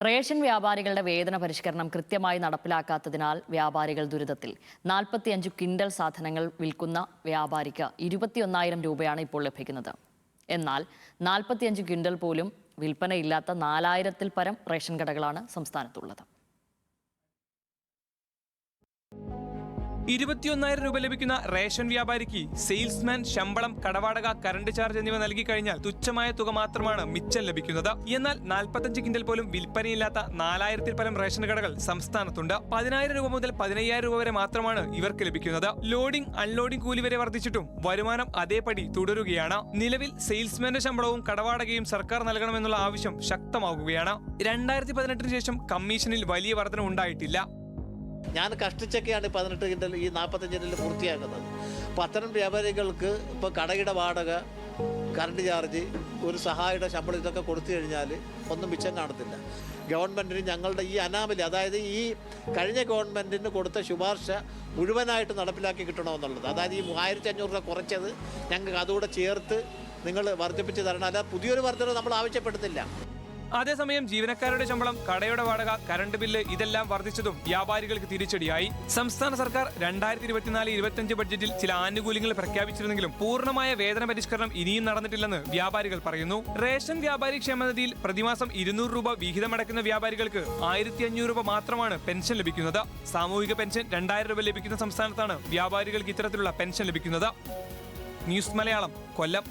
Ration വ്യാപാരികളുടെ വേതന പരിഷ്കരണം കൃത്യമായി നടപ്പിലാക്കാത്തതിനാൽ വ്യാപാരികൾ ദുരിതത്തിൽ. 45 ക്വിന്റൽ സാധനങ്ങൾ വിൽക്കുന്ന വ്യാപാരിക്ക് 21,000 രൂപയാണ് ഇപ്പോൾ ലഭിക്കുന്നത്. എന്നാൽ 45 ക്വിന്റൽ പോലും വിൽപ്പനയില്ലാത്ത 4,000-ൽ പരം റേഷൻ കടകളാണ് സംസ്ഥാനത്തുള്ളത്. 21,000 രൂപ ലഭിക്കുന്ന റേഷൻ വ്യാപാരിക്ക് സെയിൽസ്മാൻ ശമ്പളം, കടവാടക, കറണ്ട് ചാർജ് എന്നിവ നൽകി കഴിഞ്ഞാൽ തുച്ഛമായ തുക മാത്രമാണ് മിച്ചം ലഭിക്കുന്നത്. എന്നാൽ 45 ക്വിന്റൽ പോലും വിൽപ്പനയില്ലാത്ത 4,000-ൽ പരം റേഷൻ കടകൾ സംസ്ഥാനത്തുണ്ട്. 10,000 രൂപ മുതൽ 15,000 രൂപ വരെ മാത്രമാണ് ഇവർക്ക് ലഭിക്കുന്നത്. ലോഡിംഗ്, അൺലോഡിംഗ് കൂലി വരെ വർദ്ധിച്ചിട്ടും വരുമാനം അതേപടി തുടരുകയാണ്. നിലവിൽ സെയിൽസ്മാന്റെ ശമ്പളവും കടവാടകയും സർക്കാർ നൽകണമെന്നുള്ള ആവശ്യം ശക്തമാകുകയാണ്. 2018 ശേഷം കമ്മീഷനിൽ വലിയ വർധന ഉണ്ടായിട്ടില്ല. ഞാൻ കഷ്ടിച്ചൊക്കെയാണ് 18 ക്വിന്റൽ ഈ 45 ക്വിന്റൽ പൂർത്തിയാക്കുന്നത്. അപ്പോൾ അത്തരം വ്യാപാരികൾക്ക് ഇപ്പോൾ കടയുടെ വാടക, കറണ്ട് ചാർജ്, ഒരു സഹായിയുടെ ശമ്പളം ഇതൊക്കെ കൊടുത്തു കഴിഞ്ഞാൽ ഒന്നും മിച്ചം കാണത്തില്ല. ഗവൺമെൻറ്റിന് ഞങ്ങളുടെ ഈ അനാമലി, അതായത് ഈ കഴിഞ്ഞ ഗവൺമെൻറ്റിന് കൊടുത്ത ശുപാർശ മുഴുവനായിട്ട് നടപ്പിലാക്കി കിട്ടണമെന്നുള്ളത്. അതായത് ഈ 3,500 രൂപ കുറച്ചത് ഞങ്ങൾക്ക് അതുകൂടെ ചേർത്ത് നിങ്ങൾ വർദ്ധിപ്പിച്ച് തരണം. അല്ല പുതിയൊരു വർധന നമ്മൾ ആവശ്യപ്പെടുന്നില്ല. അതേസമയം ജീവനക്കാരുടെ ശമ്പളം, കടയുടെ വാടക, കറണ്ട് ബില്ല് ഇതെല്ലാം വർദ്ധിച്ചതും വ്യാപാരികൾക്ക് തിരിച്ചടിയായി. സംസ്ഥാന സർക്കാർ 2024-25 ബഡ്ജറ്റിൽ ചില ആനുകൂല്യങ്ങൾ പ്രഖ്യാപിച്ചിരുന്നെങ്കിലും പൂർണ്ണമായ വേതന പരിഷ്കരണം ഇനിയും നടന്നിട്ടില്ലെന്ന് വ്യാപാരികൾ പറയുന്നു. റേഷൻ വ്യാപാരി ക്ഷേമനിധിയിൽ പ്രതിമാസം 200 രൂപ വിഹിതമടക്കുന്ന വ്യാപാരികൾക്ക് 1,500 രൂപ മാത്രമാണ് പെൻഷൻ ലഭിക്കുന്നത്. സാമൂഹിക പെൻഷൻ 2,000 രൂപ ലഭിക്കുന്ന സംസ്ഥാനത്താണ് വ്യാപാരികൾക്ക് ഇത്തരത്തിലുള്ള പെൻഷൻ ലഭിക്കുന്നത്. ന്യൂസ് മലയാളം, കൊല്ലം.